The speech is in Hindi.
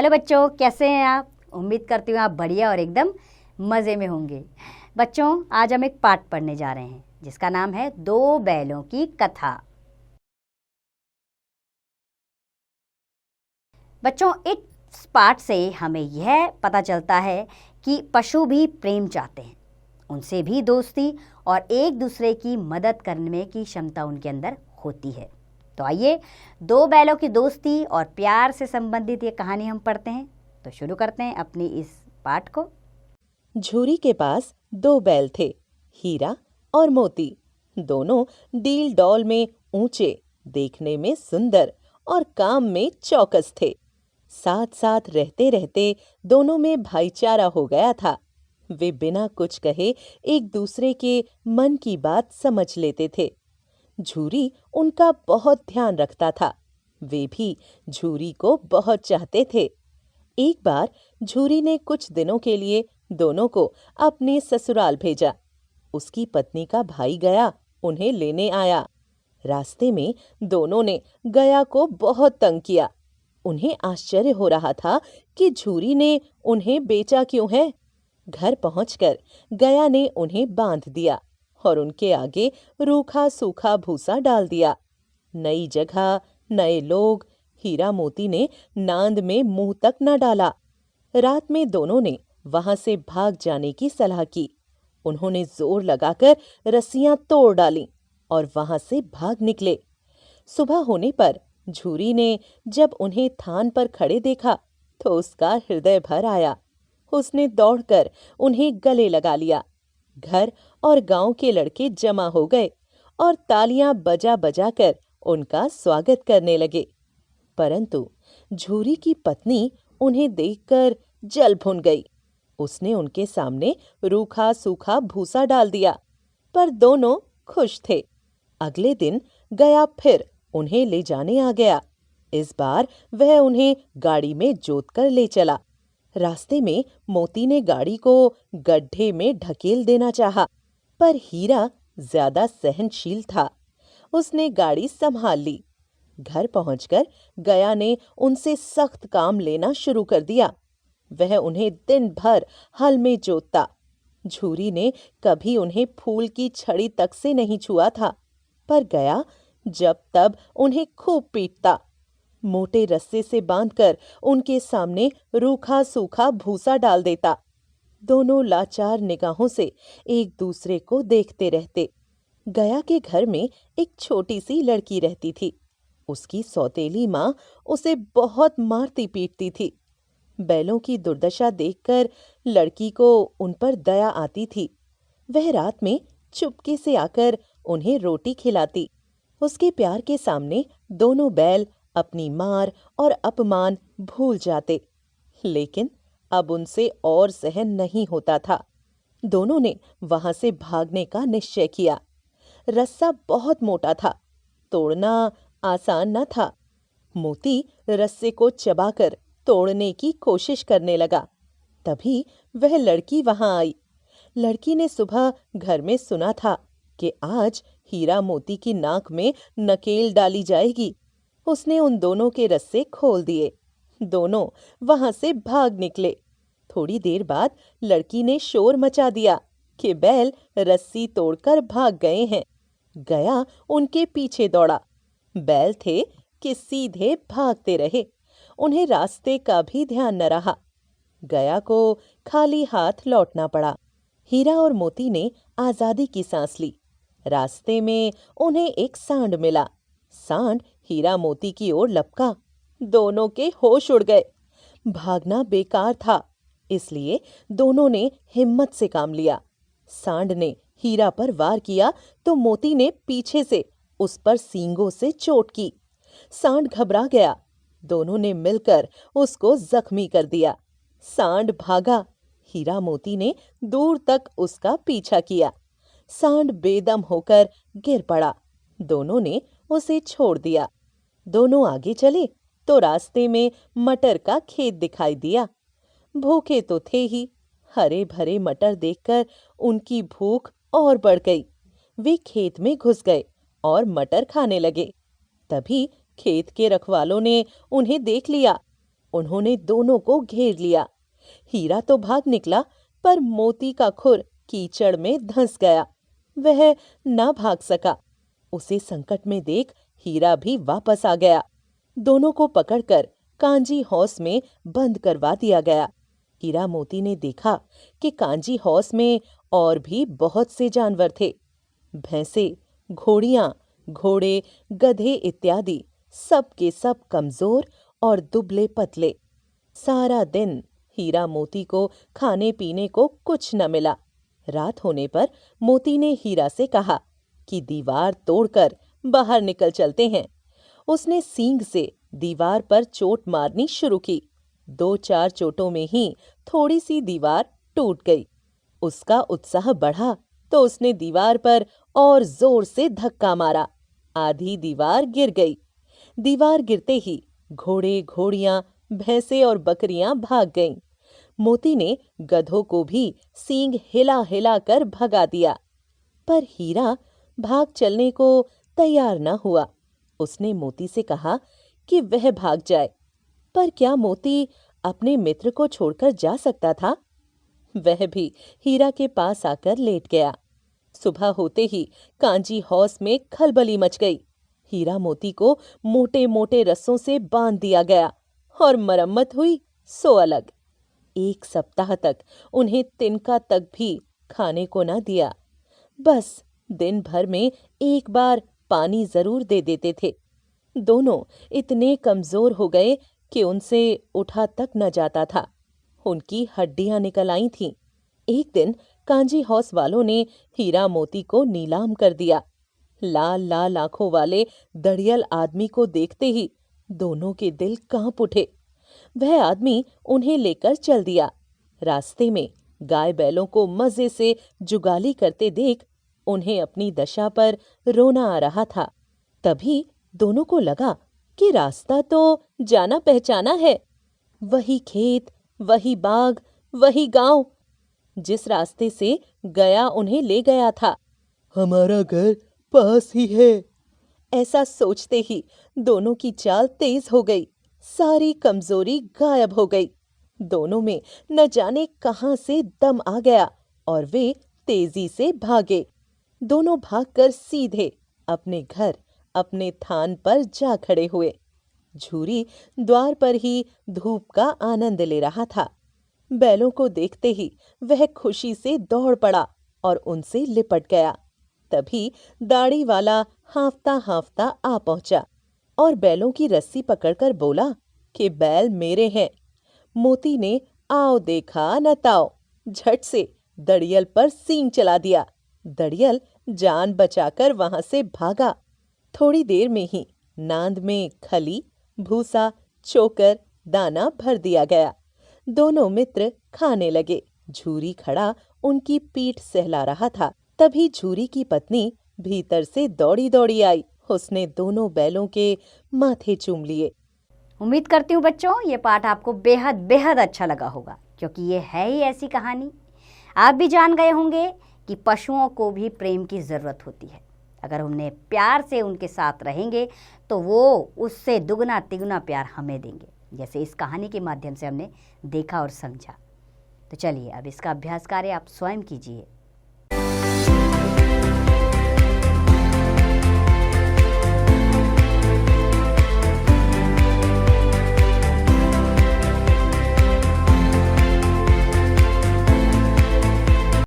हेलो बच्चों, कैसे हैं आप? उम्मीद करती हूँ आप बढ़िया और एकदम मज़े में होंगे। बच्चों, आज हम एक पाठ पढ़ने जा रहे हैं जिसका नाम है दो बैलों की कथा। बच्चों, इस पाठ से हमें यह पता चलता है कि पशु भी प्रेम चाहते हैं, उनसे भी दोस्ती और एक दूसरे की मदद करने की क्षमता उनके अंदर होती है। तो आइए दो बैलों की दोस्ती और प्यार से संबंधित ये कहानी हम पढ़ते हैं। तो शुरू करते हैं अपनी इस पाठ को। झूरी के पास दो बैल थे, हीरा और मोती। दोनों डील डॉल में ऊंचे, देखने में सुंदर और काम में चौकस थे। साथ साथ रहते रहते दोनों में भाईचारा हो गया था। वे बिना कुछ कहे एक दूसरे के मन की बात समझ लेते थे। झूरी उनका बहुत ध्यान रखता था। वे भी झूरी को बहुत चाहते थे। एक बार झूरी ने कुछ दिनों के लिए दोनों को अपने ससुराल भेजा। उसकी पत्नी का भाई गया उन्हें लेने आया। रास्ते में दोनों ने गया को बहुत तंग किया। उन्हें आश्चर्य हो रहा था कि झूरी ने उन्हें बेचा क्यों है। घर पहुंचकर गया ने उन्हें बांध दिया और उनके आगे रूखा सूखा भूसा डाल दिया। नई जगह, नए लोग, हीरा मोती ने नांद में मुंह तक न डाला। रात में दोनों ने वहां से भाग जाने की सलाह की। उन्होंने जोर लगाकर रस्सियां तोड़ डालीं और वहां से भाग निकले। सुबह होने पर झूरी ने जब उन्हें थान पर खड़े देखा तो उसका हृदय भर आया। उसने दौड़कर उन्हें गले लगा लिया। घर और गांव के लड़के जमा हो गए और तालियां बजा बजा कर उनका स्वागत करने लगे। परंतु झूरी की पत्नी उन्हें देखकर जल भुन गई। उसने उनके सामने रूखा सूखा भूसा डाल दिया, पर दोनों खुश थे। अगले दिन गया फिर उन्हें ले जाने आ गया। इस बार वह उन्हें गाड़ी में जोतकर ले चला। रास्ते में मोती ने गाड़ी को गड्ढे में ढकेल देना चाहा, पर हीरा ज्यादा सहनशील था। उसने गाड़ी संभाल ली। घर पहुंचकर गया ने उनसे सख्त काम लेना शुरू कर दिया। वह उन्हें दिन भर हल में जोतता। झूरी ने कभी उन्हें फूल की छड़ी तक से नहीं छुआ था, पर गया जब तब उन्हें खूब पीटता। मोटे रस्से से बांधकर उनके सामने रूखा सूखा भूसा डाल देता। दोनों लाचार निगाहों से एक दूसरे को देखते रहते। गया के घर में एक छोटी सी लड़की रहती थी। उसकी सौतेली माँ उसे बहुत मारती पीटती थी। बैलों की दुर्दशा देखकर लड़की को उन पर दया आती थी। वह रात में चुपके से आकर उन्हें रोटी खिलाती। उसके प्यार के सामने दोनों बैल अपनी मार और अपमान भूल जाते। लेकिन अब उनसे और सहन नहीं होता था। दोनों ने वहां से भागने का निश्चय किया। रस्सा बहुत मोटा था, तोड़ना आसान न था। मोती रस्से को चबाकर तोड़ने की कोशिश करने लगा। तभी वह लड़की वहां आई। लड़की ने सुबह घर में सुना था कि आज हीरा मोती की नाक में नकेल डाली जाएगी। उसने उन दोनों के रस्से खोल दिए। दोनों वहां से भाग निकले। थोड़ी देर बाद लड़की ने शोर मचा दिया कि बैल रस्सी तोड़कर भाग गए हैं। गया उनके पीछे दौड़ा। बैल थे कि सीधे भागते रहे। उन्हें रास्ते का भी ध्यान न रहा। गया को खाली हाथ लौटना पड़ा। हीरा और मोती ने आजादी की सांस ली। रास्ते में उन्हें एक सांड मिला। सांड हीरा मोती की ओर लपका। दोनों के होश उड़ गए। भागना बेकार था, इसलिए दोनों ने हिम्मत से काम लिया। सांड ने हीरा पर वार किया तो मोती ने पीछे से उस पर सींगों से चोट की। सांड घबरा गया। दोनों ने मिलकर उसको जख्मी कर दिया। सांड भागा। हीरा मोती ने दूर तक उसका पीछा किया। सांड बेदम होकर गिर पड़ा। दोनों ने उसे छोड़ दिया। दोनों आगे चले तो रास्ते में मटर का खेत दिखाई दिया। भूखे तो थे ही, हरे भरे मटर देखकर उनकी भूख और बढ़ गई। वे खेत में घुस गए और मटर खाने लगे। तभी खेत के रखवालों ने उन्हें देख लिया। उन्होंने दोनों को घेर लिया। हीरा तो भाग निकला, पर मोती का खुर कीचड़ में धंस गया। वह न भाग सका। उसे संकट में देख हीरा भी वापस आ गया। दोनों को पकड़कर कांजी हौस में बंद करवा दिया गया। हीरा मोती ने देखा कि कांजी हौस में और भी बहुत से जानवर थे। भैंसे, घोड़ियां, घोड़े, गधे इत्यादि सब के सब कमजोर और दुबले पतले। सारा दिन हीरा मोती को खाने पीने को कुछ न मिला। रात होने पर मोती ने हीरा से कहा कि दीवार तोड़कर बाहर निकल चलते हैं। उसने सींग से दीवार पर चोट मारनी शुरू की। 2-4 चोटों में ही थोड़ी सी दीवार टूट गई। उसका उत्साह बढ़ा तो उसने दीवार पर और जोर से धक्का मारा। आधी दीवार गिर गई। दीवार गिरते ही घोड़े, घोड़ियां, भैंसे और बकरियां भाग गईं। मोती ने गधों को भी सींग हिला हिला कर भगा दिया, पर हीरा भाग चलने को तैयार न हुआ। उसने मोती से कहा कि वह भाग जाए, पर क्या मोती अपने मित्र को छोड़कर जा सकता था? वह भी हीरा के पास आकर लेट गया। सुबह होते ही कांजी हौस में खलबली मच गई। हीरा मोती को मोटे मोटे रस्सों से बांध दिया गया और मरम्मत हुई सो अलग। 1 सप्ताह तक उन्हें तिनका तक भी खाने को न दिया। बस दिन भर में एक बार पानी जरूर दे देते थे। दोनों इतने कमजोर हो गए कि उनसे उठा तक न जाता था। उनकी हड्डियां निकल आई थीं। एक दिन कांजी हौस वालों ने हीरा मोती को नीलाम कर दिया। लाल लाल आंखों वाले दड़ियल आदमी को देखते ही दोनों के दिल कांप उठे। वह आदमी उन्हें लेकर चल दिया। रास्ते में गाय बैलों को मजे से जुगाली करते देख उन्हें अपनी दशा पर रोना आ रहा था। तभी दोनों को लगा कि रास्ता तो जाना पहचाना है। वही खेत, वही बाग, वही गांव, जिस रास्ते से गया उन्हें ले गया था। हमारा घर पास ही है। ऐसा सोचते ही दोनों की चाल तेज हो गई। सारी कमजोरी गायब हो गई। दोनों में न जाने कहां से दम आ गया और वे तेजी से भागे। दोनों भागकर सीधे अपने घर, अपने थान पर जा खड़े हुए। झूरी द्वार पर ही धूप का आनंद ले रहा था। बैलों को देखते ही वह खुशी से दौड़ पड़ा और उनसे लिपट गया। तभी दाढ़ी वाला हांफता हांफता आ पहुंचा और बैलों की रस्सी पकड़कर बोला कि बैल मेरे हैं। मोती ने आओ देखा न ताओ, झट से दड़ियल पर सींग चला दिया। दड़ियल जान बचाकर वहां से भागा। थोड़ी देर में ही नांद में खली, भूसा, चोकर, दाना भर दिया गया। दोनों मित्र खाने लगे। झूरी खड़ा उनकी पीठ सहला रहा था। तभी झूरी की पत्नी भीतर से दौड़ी दौड़ी आई। उसने दोनों बैलों के माथे चूम लिए। उम्मीद करती हूँ बच्चों ये पाठ आपको बेहद बेहद अच्छा लगा होगा, क्योंकि ये है ही ऐसी कहानी। आप भी जान गए होंगे कि पशुओं को भी प्रेम की ज़रूरत होती है। अगर उन्हें प्यार से उनके साथ रहेंगे तो वो उससे दुगना तिगुना प्यार हमें देंगे, जैसे इस कहानी के माध्यम से हमने देखा और समझा। तो चलिए अब इसका अभ्यास कार्य आप स्वयं कीजिए।